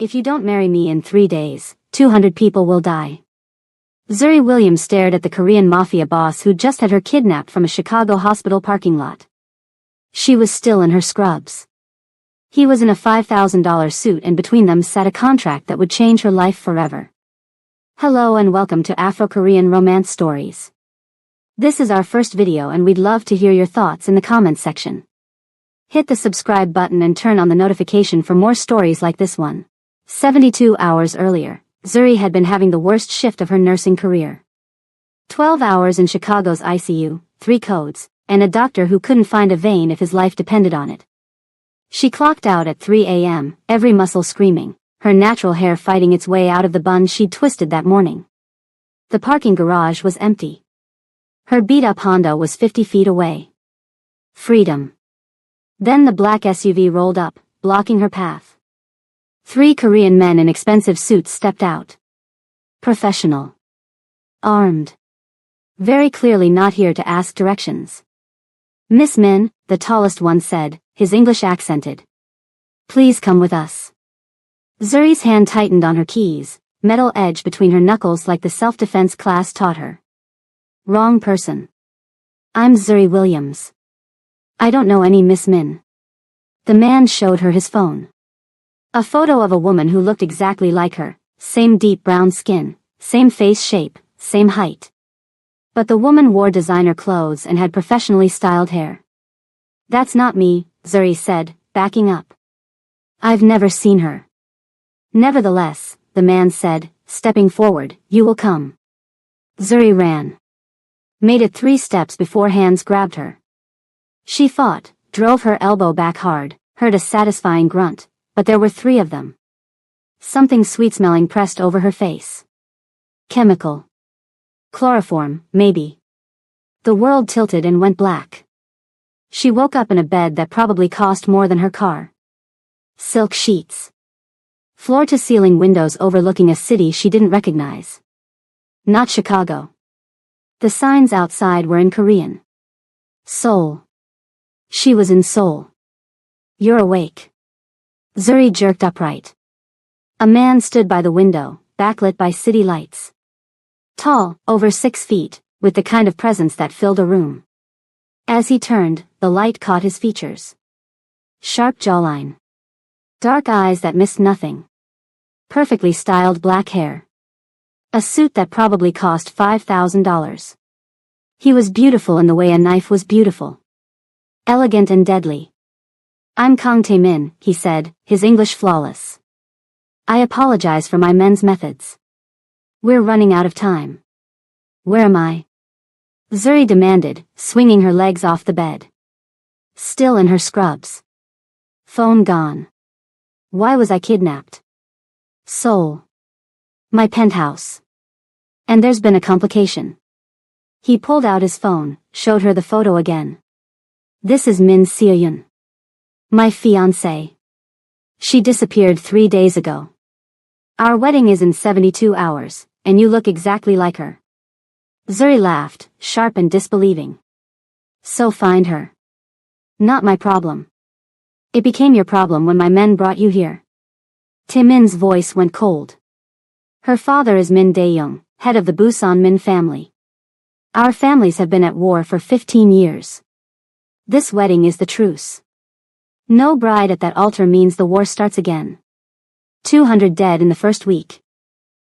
If you don't marry me in 3 days, 200 people will die. Zuri Williams stared at the Korean Mafia boss who'd just had her kidnapped from a Chicago hospital parking lot. She was still in her scrubs. He was in a $5,000 suit, and between them sat a contract that would change her life forever. Hello and welcome to Afro-Korean Romance Stories. This is our first video and we'd love to hear your thoughts in the comments section. Hit the subscribe button and turn on the notification for more stories like this one. 72 hours earlier, Zuri had been having the worst shift of her nursing career. 12 hours in Chicago's ICU, 3 codes, and a doctor who couldn't find a vein if his life depended on it. She clocked out at 3 a.m., every muscle screaming, her natural hair fighting its way out of the bun she'd twisted that morning. The parking garage was empty. Her beat-up Honda was 50 feet away. Freedom. Then the black SUV rolled up, blocking her path. 3 Korean men in expensive suits stepped out. Professional. Armed. Very clearly not here to ask directions. "Miss Min," the tallest one said, his English accented. "Please come with us." Zuri's hand tightened on her keys, metal edge between her knuckles like the self-defense class taught her. "Wrong person. I'm Zuri Williams. I don't know any Miss Min." The man showed her his phone. A photo of a woman who looked exactly like her, same deep brown skin, same face shape, same height. But the woman wore designer clothes and had professionally styled hair. "That's not me," Zuri said, backing up. "I've never seen her." "Nevertheless," the man said, stepping forward, "you will come." Zuri ran. Made it 3 steps before hands grabbed her. She fought, drove her elbow back hard, heard a satisfying grunt, but there were 3 of them. Something sweet-smelling pressed over her face. Chemical. Chloroform, maybe. The world tilted and went black. She woke up in a bed that probably cost more than her car. Silk sheets. Floor-to-ceiling windows overlooking a city she didn't recognize. Not Chicago. The signs outside were in Korean. Seoul. She was in Seoul. "You're awake." Zuri jerked upright. A man stood by the window, backlit by city lights. Tall, over 6 feet, with the kind of presence that filled a room. As he turned, the light caught his features. Sharp jawline. Dark eyes that missed nothing. Perfectly styled black hair. A suit that probably cost $5,000. He was beautiful in the way a knife was beautiful. Elegant and deadly. "I'm Kang Tae-min," he said, his English flawless. "I apologize for my men's methods. We're running out of time." "Where am I?" Zuri demanded, swinging her legs off the bed. Still in her scrubs. Phone gone. "Why was I kidnapped?" "Seoul. My penthouse. And there's been a complication." He pulled out his phone, showed her the photo again. "This is Min Seo-yun. My fiancée. She disappeared 3 days ago. Our wedding is in 72 hours, and you look exactly like her." Zuri laughed, sharp and disbelieving. "So find her." "Not my problem. It became your problem when my men brought you here." Tae-min's voice went cold. "Her father is Min Dae-young, head of the Busan Min family. Our families have been at war for 15 years. This wedding is the truce. No bride at that altar means the war starts again. 200 dead in the first week."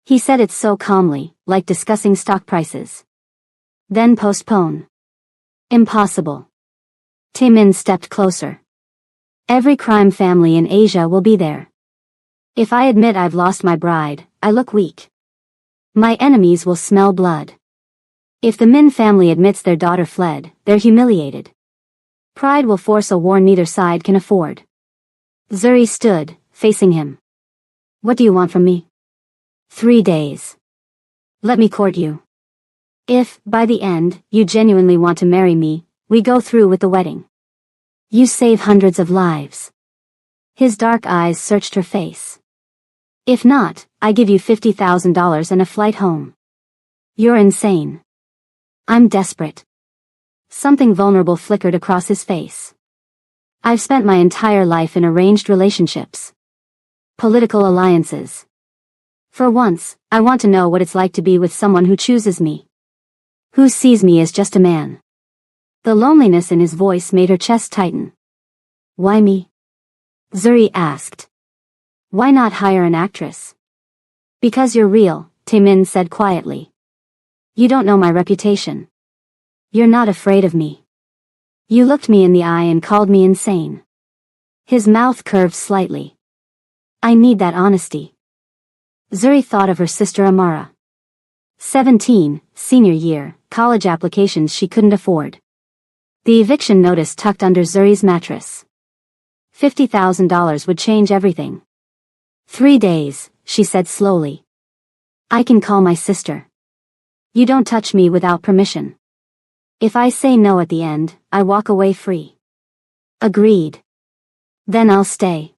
He said it so calmly, like discussing stock prices. "Then postpone." "Impossible." Tae-min stepped closer. "Every crime family in Asia will be there. If I admit I've lost my bride, I look weak. My enemies will smell blood. If the Min family admits their daughter fled, they're humiliated. Pride will force a war neither side can afford." Zuri stood, facing him. "What do you want from me?" 3 days. Let me court you. If, by the end, you genuinely want to marry me, we go through with the wedding. You save hundreds of lives." His dark eyes searched her face. "If not, I give you $50,000 and a flight home." "You're insane." "I'm desperate." Something vulnerable flickered across his face. "I've spent my entire life in arranged relationships. Political alliances. For once, I want to know what it's like to be with someone who chooses me. Who sees me as just a man. The loneliness in his voice made her chest tighten. Why me? Zuri asked. Why not hire an actress? Because you're real, Taemin said quietly. You don't know my reputation. You're not afraid of me. You looked me in the eye and called me insane. His mouth curved slightly. I need that honesty. Zuri thought of her sister Amara. 17, senior year, college applications she couldn't afford. The eviction notice tucked under Zuri's mattress. $50,000 would change everything. 3 days, she said slowly. I can call my sister. You don't touch me without permission. If I say no at the end, I walk away free. Agreed. Then I'll stay.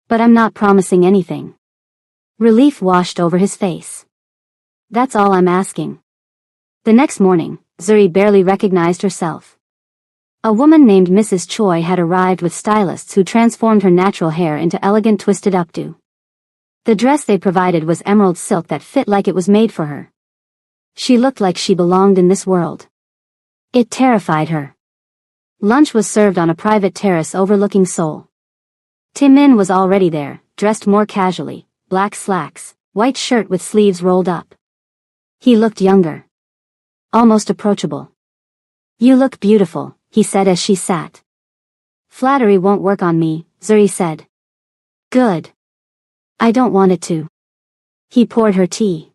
But I'm not promising anything. Relief washed over his face. That's all I'm asking. The next morning, Zuri barely recognized herself. A woman named Mrs. Choi had arrived with stylists who transformed her natural hair into elegant twisted updo. The dress they provided was emerald silk that fit like it was made for her. She looked like she belonged in this world. It terrified her. Lunch was served on a private terrace overlooking Seoul. Taemin was already there, dressed more casually, black slacks, white shirt with sleeves rolled up. He looked younger. Almost approachable. You look beautiful, he said as she sat. Flattery won't work on me, Zuri said. Good. I don't want it to. He poured her tea.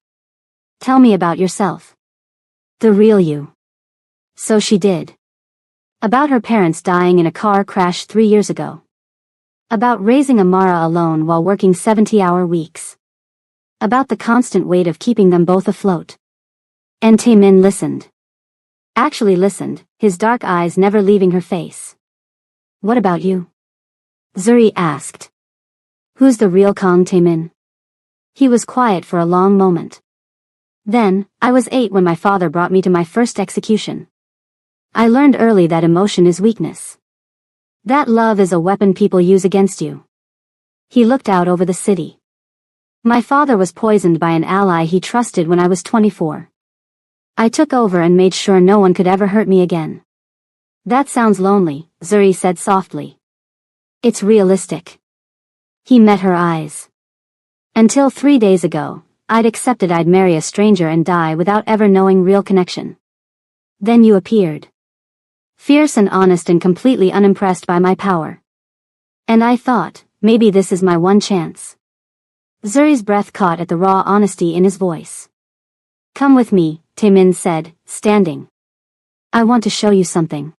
Tell me about yourself. The real you. So she did. About her parents dying in a car crash 3 years ago. About raising Amara alone while working 70-hour weeks. About the constant weight of keeping them both afloat. And Taemin listened. Actually listened, his dark eyes never leaving her face. What about you? Zuri asked. Who's the real Kang Taemin? He was quiet for a long moment. Then, I was 8 when my father brought me to my first execution. I learned early that emotion is weakness. That love is a weapon people use against you. He looked out over the city. My father was poisoned by an ally he trusted when I was 24. I took over and made sure no one could ever hurt me again. That sounds lonely, Zuri said softly. It's realistic. He met her eyes. Until 3 days ago, I'd accepted I'd marry a stranger and die without ever knowing real connection. Then you appeared. Fierce and honest and completely unimpressed by my power. And I thought, maybe this is my one chance. Zuri's breath caught at the raw honesty in his voice. Come with me, Taemin said, standing. I want to show you something.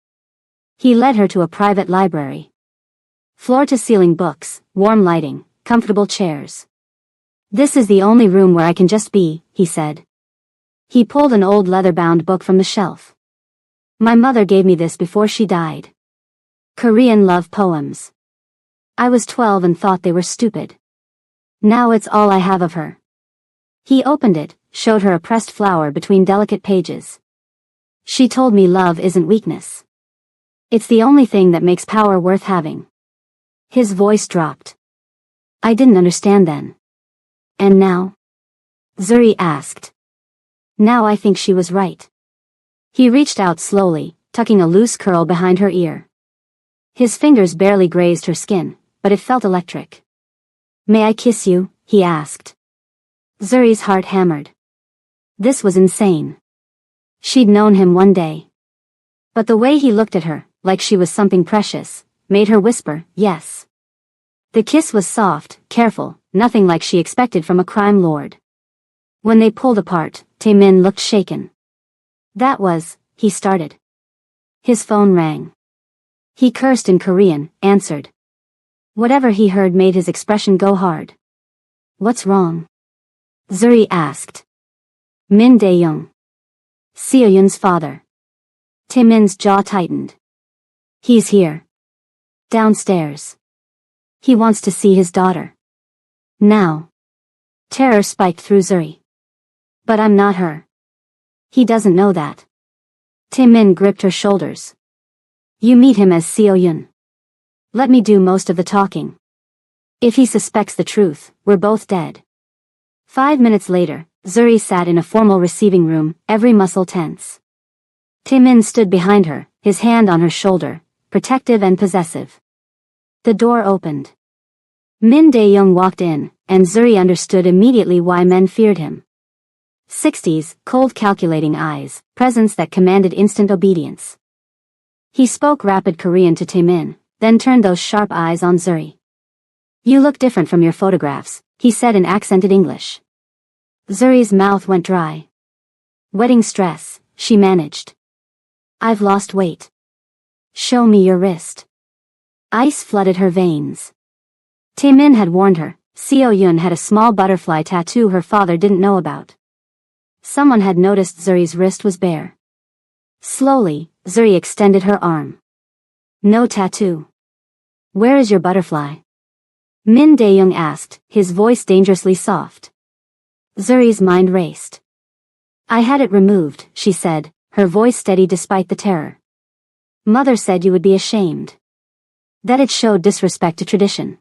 He led her to a private library. Floor-to-ceiling books, warm lighting, comfortable chairs. This is the only room where I can just be, he said. He pulled an old leather-bound book from the shelf. My mother gave me this before she died. Korean love poems. I was 12 and thought they were stupid. Now it's all I have of her. He opened it, showed her a pressed flower between delicate pages. She told me love isn't weakness. It's the only thing that makes power worth having. His voice dropped. I didn't understand then. And now? Zuri asked. Now I think she was right. He reached out slowly, tucking a loose curl behind her ear. His fingers barely grazed her skin, but it felt electric. May I kiss you? He asked. Zuri's heart hammered. This was insane. She'd known him one day. But the way he looked at her, like she was something precious, made her whisper, yes. The kiss was soft, careful, nothing like she expected from a crime lord. When they pulled apart, Taemin looked shaken. That was, he started. His phone rang. He cursed in Korean, answered. Whatever he heard made his expression go hard. What's wrong? Zuri asked. Min Dae-young. Seo-yun's father. Taemin's jaw tightened. He's here. Downstairs. He wants to see his daughter. Now. Terror spiked through Zuri. But I'm not her. He doesn't know that. Taemin gripped her shoulders. You meet him as Seo-yun. Let me do most of the talking. If he suspects the truth, we're both dead. 5 minutes later, Zuri sat in a formal receiving room, every muscle tense. Taemin stood behind her, his hand on her shoulder, protective and possessive. The door opened. Min Dae-young walked in, and Zuri understood immediately why men feared him. 60s, cold calculating eyes, presence that commanded instant obedience. He spoke rapid Korean to Taemin, then turned those sharp eyes on Zuri. You look different from your photographs, he said in accented English. Zuri's mouth went dry. Wedding stress, she managed. I've lost weight. Show me your wrist. Ice flooded her veins. Taemin had warned her, Seo-yun had a small butterfly tattoo her father didn't know about. Someone had noticed Zuri's wrist was bare. Slowly, Zuri extended her arm. No tattoo. Where is your butterfly? Min Dae-young asked, his voice dangerously soft. Zuri's mind raced. I had it removed, she said, her voice steady despite the terror. Mother said you would be ashamed. That it showed disrespect to tradition.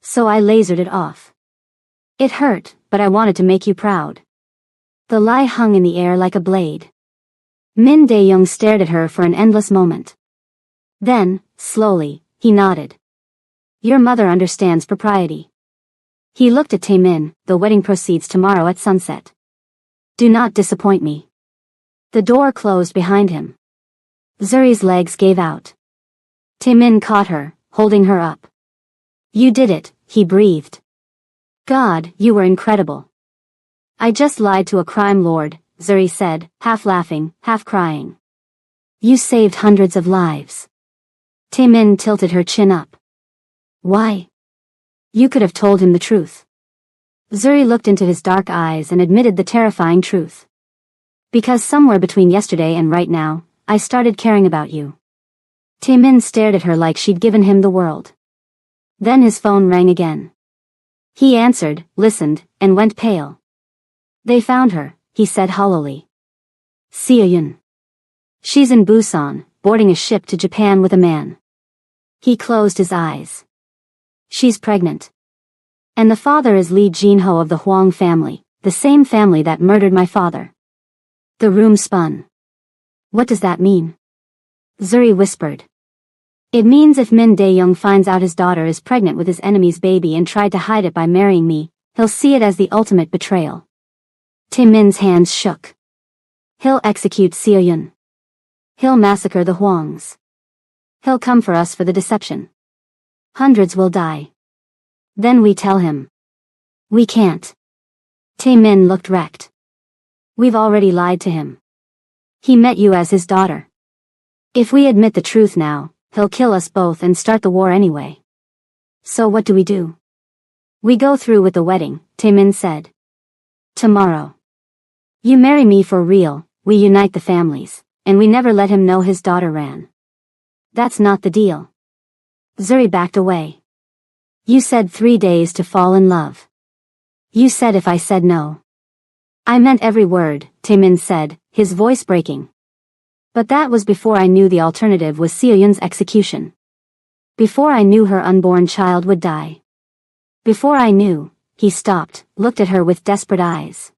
So I lasered it off. It hurt, but I wanted to make you proud. The lie hung in the air like a blade. Min Dae-young stared at her for an endless moment. Then, slowly, he nodded. Your mother understands propriety. He looked at Taemin, the wedding proceeds tomorrow at sunset. Do not disappoint me. The door closed behind him. Zuri's legs gave out. Taemin caught her, holding her up. You did it, he breathed. God, you were incredible. I just lied to a crime lord, Zuri said, half laughing, half crying. You saved hundreds of lives. Taemin tilted her chin up. Why? You could have told him the truth. Zuri looked into his dark eyes and admitted the terrifying truth. Because somewhere between yesterday and right now, I started caring about you. Taemin stared at her like she'd given him the world. Then his phone rang again. He answered, listened, and went pale. They found her, he said hollowly. Seo-yun. She's in Busan, boarding a ship to Japan with a man. He closed his eyes. She's pregnant. And the father is Lee Jin-ho of the Hwang family, the same family that murdered my father. The room spun. What does that mean? Zuri whispered. It means if Min Dae-young finds out his daughter is pregnant with his enemy's baby and tried to hide it by marrying me, he'll see it as the ultimate betrayal. Taemin's hands shook. He'll execute Seo-yun. He'll massacre the Hwangs. He'll come for us for the deception. Hundreds will die. Then we tell him. We can't. Taemin looked wrecked. We've already lied to him. He met you as his daughter. If we admit the truth now, he'll kill us both and start the war anyway. So what do? We go through with the wedding, Taemin said. Tomorrow. You marry me for real, we unite the families, and we never let him know his daughter ran. That's not the deal. Zuri backed away. You said 3 days to fall in love. You said if I said no. I meant every word, Taemin said, his voice breaking. But that was before I knew the alternative was Seo-yun's execution. Before I knew her unborn child would die. Before I knew, he stopped, looked at her with desperate eyes.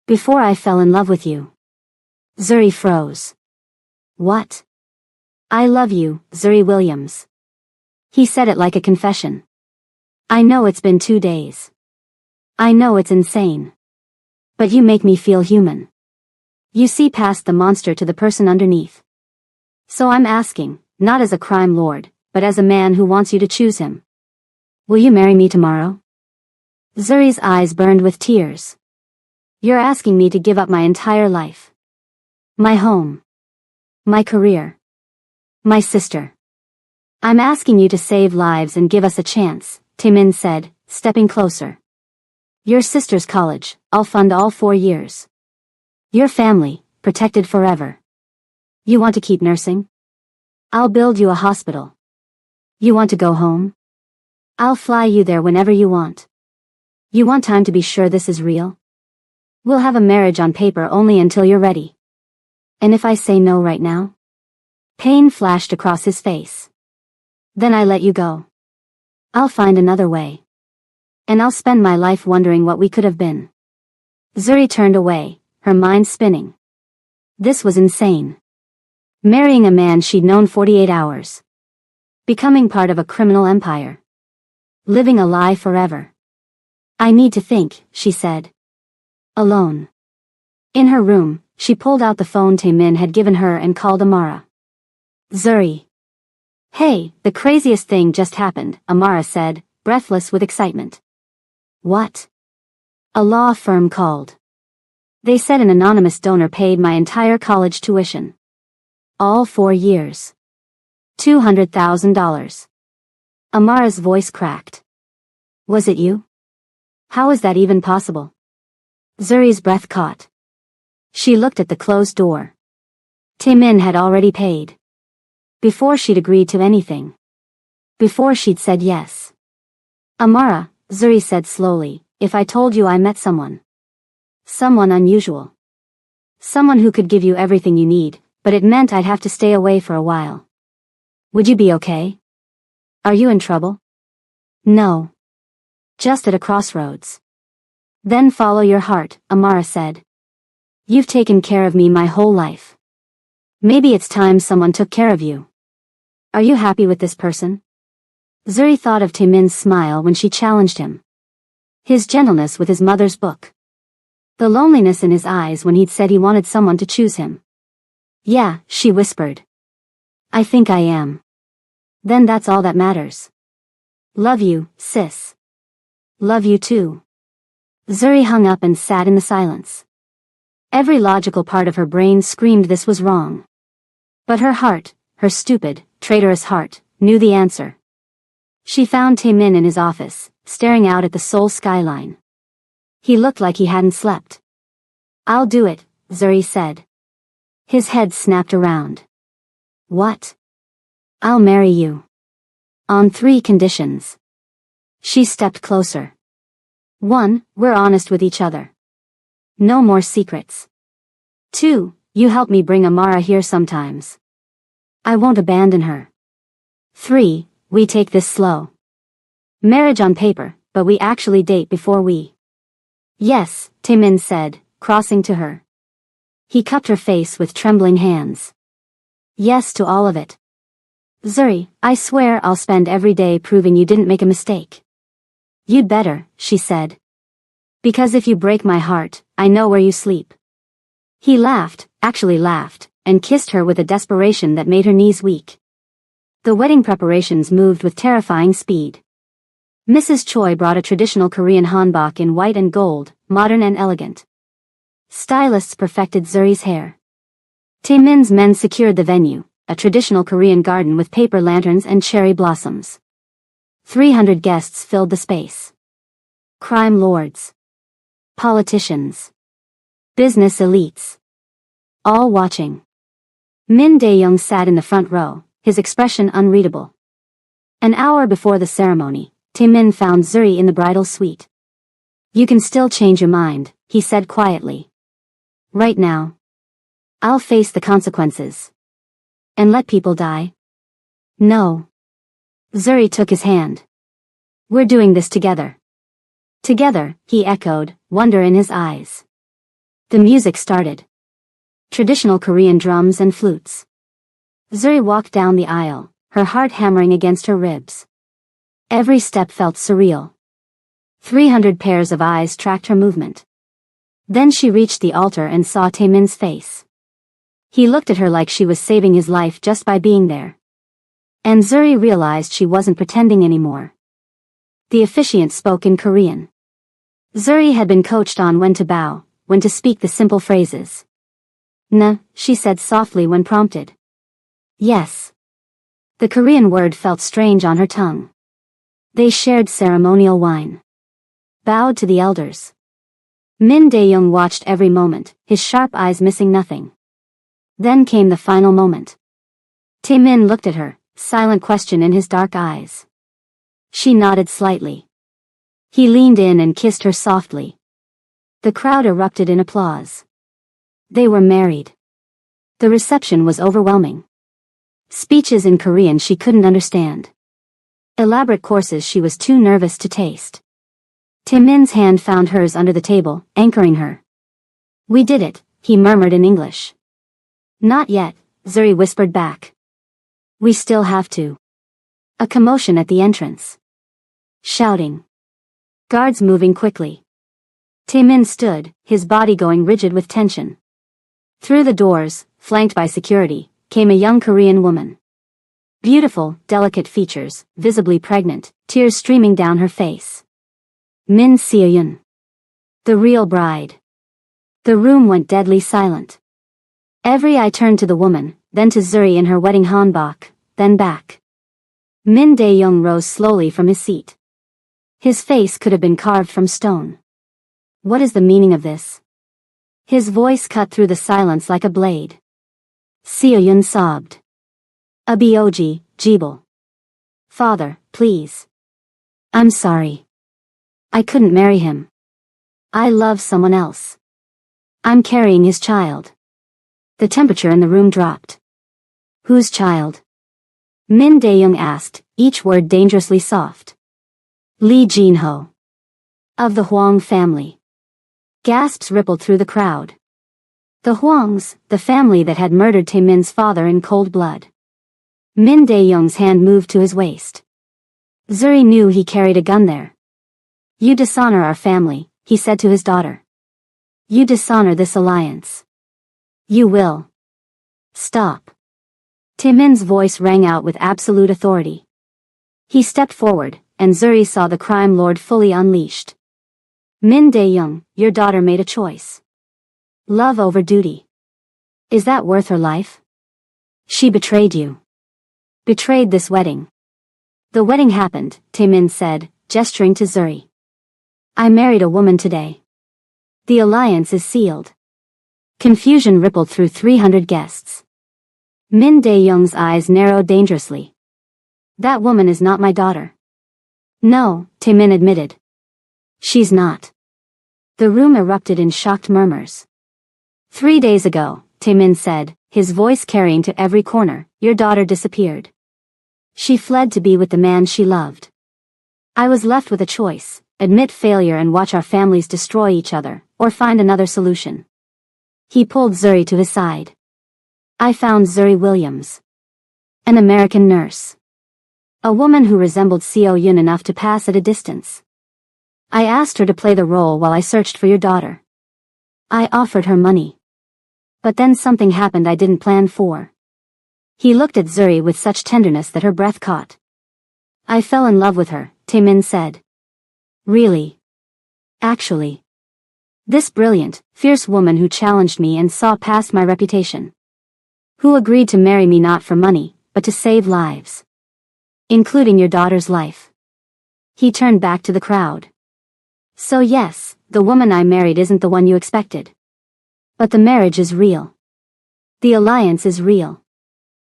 Before I fell in love with you. Zuri froze. What? I love you, Zuri Williams. He said it like a confession. I know it's been 2 days. I know it's insane. But you make me feel human. You see past the monster to the person underneath. So I'm asking, not as a crime lord, but as a man who wants you to choose him. Will you marry me tomorrow? Zuri's eyes burned with tears. You're asking me to give up my entire life. My home. My career. My sister. I'm asking you to save lives and give us a chance, Taemin said, stepping closer. Your sister's college, I'll fund all 4 years. Your family, protected forever. You want to keep nursing? I'll build you a hospital. You want to go home? I'll fly you there whenever you want. You want time to be sure this is real? We'll have a marriage on paper only until you're ready. And if I say no right now? Pain flashed across his face. Then I let you go. I'll find another way. And I'll spend my life wondering what we could have been. Zuri turned away, her mind spinning. This was insane. Marrying a man she'd known 48 hours. Becoming part of a criminal empire. Living a lie forever. I need to think, she said. Alone. In her room, she pulled out the phone Taemin had given her and called Amara. Zuri. Hey, the craziest thing just happened, Amara said, breathless with excitement. What? A law firm called. They said an anonymous donor paid my entire college tuition. All 4 years. $200,000. Amara's voice cracked. Was it you? How is that even possible? Zuri's breath caught. She looked at the closed door. Taemin had already paid. Before she'd agreed to anything. Before she'd said yes. Amara, Zuri said slowly, if I told you I met someone. Someone unusual. Someone who could give you everything you need, but it meant I'd have to stay away for a while. Would you be okay? Are you in trouble? No. Just at a crossroads. Then follow your heart, Amara said. You've taken care of me my whole life. Maybe it's time someone took care of you. Are you happy with this person? Zuri thought of Taemin's smile when she challenged him. His gentleness with his mother's book. The loneliness in his eyes when he'd said he wanted someone to choose him. Yeah, she whispered. I think I am. Then that's all that matters. Love you, sis. Love you too. Zuri hung up and sat in the silence. Every logical part of her brain screamed this was wrong. But her heart, her stupid, traitorous heart, knew the answer. She found Taemin in his office, staring out at the Seoul skyline. He looked like he hadn't slept. I'll do it, Zuri said. His head snapped around. What? I'll marry you. On 3 conditions. She stepped closer. 1, we're honest with each other. No more secrets. 2, you help me bring Amara here sometimes. I won't abandon her. 3, we take this slow. Marriage on paper, but we actually date before we. Yes, Taemin said, crossing to her. He cupped her face with trembling hands. Yes to all of it. Zuri, I swear I'll spend every day proving you didn't make a mistake. You'd better, she said. Because if you break my heart, I know where you sleep. He laughed, actually laughed, and kissed her with a desperation that made her knees weak. The wedding preparations moved with terrifying speed. Mrs. Choi brought a traditional Korean hanbok in white and gold, modern and elegant. Stylists perfected Zuri's hair. Taemin's men secured the venue, a traditional Korean garden with paper lanterns and cherry blossoms. 300 guests filled the space. Crime lords. Politicians. Business elites. All watching. Min Dae-young sat in the front row, his expression unreadable. An hour before the ceremony, Taemin found Zuri in the bridal suite. You can still change your mind, he said quietly. Right now. I'll face the consequences. And let people die? No. Zuri took his hand. We're doing this together. Together, he echoed, wonder in his eyes. The music started. Traditional Korean drums and flutes. Zuri walked down the aisle, her heart hammering against her ribs. Every step felt surreal. 300 pairs of eyes tracked her movement. Then she reached the altar and saw Taemin's face. He looked at her like she was saving his life just by being there. And Zuri realized she wasn't pretending anymore. The officiant spoke in Korean. Zuri had been coached on when to bow, when to speak the simple phrases. "Na," she said softly when prompted. "Yes." The Korean word felt strange on her tongue. They shared ceremonial wine. Bowed to the elders. Min Dae-young watched every moment, his sharp eyes missing nothing. Then came the final moment. Taemin looked at her, silent question in his dark eyes. She nodded slightly. He leaned in and kissed her softly. The crowd erupted in applause. They were married. The reception was overwhelming. Speeches in Korean she couldn't understand. Elaborate courses she was too nervous to taste. Taemin's hand found hers under the table, anchoring her. "We did it," he murmured in English. "Not yet," Zuri whispered back. "We still have to." A commotion at the entrance. Shouting. Guards moving quickly. Taemin stood, his body going rigid with tension. Through the doors, flanked by security, came a young Korean woman. Beautiful, delicate features, visibly pregnant, tears streaming down her face. Min Seo-yun. The real bride. The room went deadly silent. Every eye turned to the woman, then to Zuri in her wedding hanbok, then back. Min Dae-young rose slowly from his seat. His face could have been carved from stone. "What is the meaning of this?" His voice cut through the silence like a blade. Seo-yun sobbed. "Abog, Jibal. Father, please. I'm sorry. I couldn't marry him. I love someone else. I'm carrying his child." The temperature in the room dropped. "Whose child?" Min Dae-young asked, each word dangerously soft. "Lee Jin-ho. Of the Huang family." Gasps rippled through the crowd. The Huangs, the family that had murdered Taemin's father in cold blood. Min Dae-young's hand moved to his waist. Zuri knew he carried a gun there. "You dishonor our family," he said to his daughter. "You dishonor this alliance. You will. Stop." Taemin's voice rang out with absolute authority. He stepped forward, and Zuri saw the crime lord fully unleashed. "Min Dae-young, your daughter made a choice. Love over duty. Is that worth her life? She betrayed you. Betrayed this wedding." "The wedding happened," Taemin said, gesturing to Zuri. "I married a woman today. The alliance is sealed." Confusion rippled through 300 guests. Min Dae-young's eyes narrowed dangerously. "That woman is not my daughter." "No," Taemin admitted. "She's not." The room erupted in shocked murmurs. 3 days ago, Taemin said, his voice carrying to every corner, "Your daughter disappeared. She fled to be with the man she loved. I was left with a choice, admit failure and watch our families destroy each other, or find another solution." He pulled Zuri to his side. "I found Zuri Williams. An American nurse. A woman who resembled Seo-yun enough to pass at a distance. I asked her to play the role while I searched for your daughter. I offered her money. But then something happened I didn't plan for." He looked at Zuri with such tenderness that her breath caught. "I fell in love with her," Taemin said. "Really? Actually. This brilliant, fierce woman who challenged me and saw past my reputation. Who agreed to marry me not for money, but to save lives. Including your daughter's life." He turned back to the crowd. "So yes, the woman I married isn't the one you expected. But the marriage is real. The alliance is real.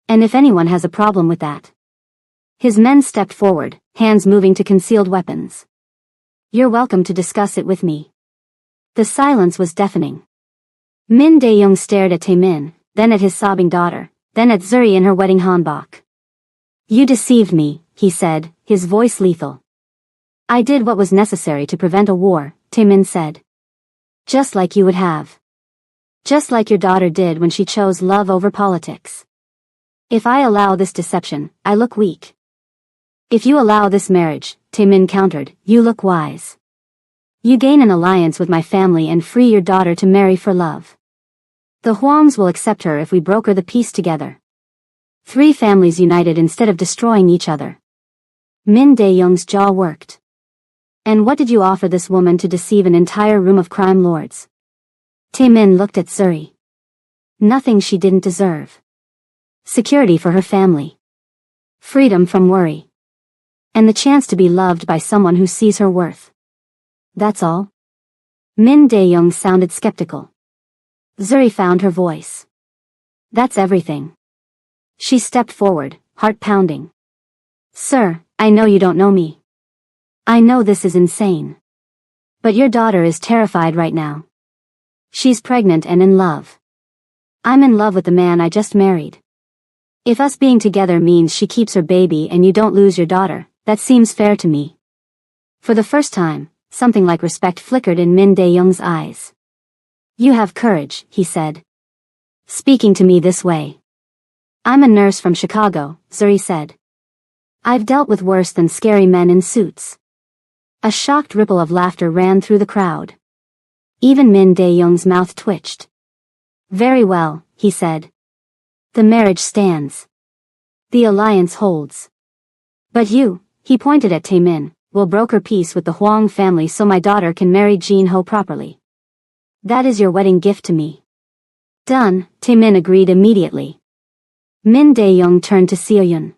And if anyone has a problem with that." His men stepped forward, hands moving to concealed weapons. "You're welcome to discuss it with me." The silence was deafening. Min Dae-young stared at Taemin, then at his sobbing daughter, then at Zuri in her wedding hanbok. "You deceived me," he said, his voice lethal. "I did what was necessary to prevent a war," Taemin said. "Just like you would have. Just like your daughter did when she chose love over politics. If I allow this deception, I look weak. If you allow this marriage," Taemin countered, "you look wise. You gain an alliance with my family and free your daughter to marry for love. The Huangs will accept her if we broker the peace together. 3 families united instead of destroying each other." Min Dae-young's jaw worked. "And what did you offer this woman to deceive an entire room of crime lords?" Taemin looked at Zuri. "Nothing she didn't deserve. Security for her family. Freedom from worry. And the chance to be loved by someone who sees her worth. That's all?" Min Dae-young sounded skeptical. Zuri found her voice. "That's everything." She stepped forward, heart pounding. "Sir, I know you don't know me. I know this is insane. But your daughter is terrified right now. She's pregnant and in love. I'm in love with the man I just married. If us being together means she keeps her baby and you don't lose your daughter, That seems fair to me. For the first time, something like respect flickered in Min Dae-young's eyes. You have courage, he said. Speaking to me this way. I'm a nurse from Chicago, Zuri said. I've dealt with worse than scary men in suits. A shocked ripple of laughter ran through the crowd. Even Min Dae-young's mouth twitched. Very well, he said. The marriage stands. The alliance holds. But you, he pointed at Taemin, will broker peace with the Huang family so my daughter can marry Jin-ho properly. That is your wedding gift to me. Done, Taemin agreed immediately. Min Dae-young turned to Seo-yun.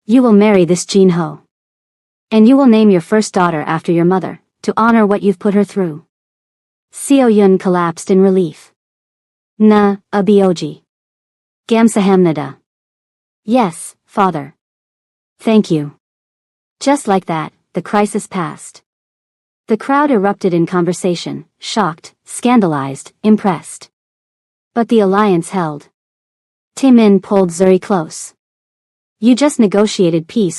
You will marry this Jin-ho. And you will name your first daughter after your mother, to honor what you've put her through. Seo-yun collapsed in relief. Na, Abioji. Gamsahamnida. Yes, father. Thank you. Just like that, the crisis passed. The crowd erupted in conversation, shocked, scandalized, impressed. But the alliance held. Taemin pulled Zuri close. You just negotiated peace with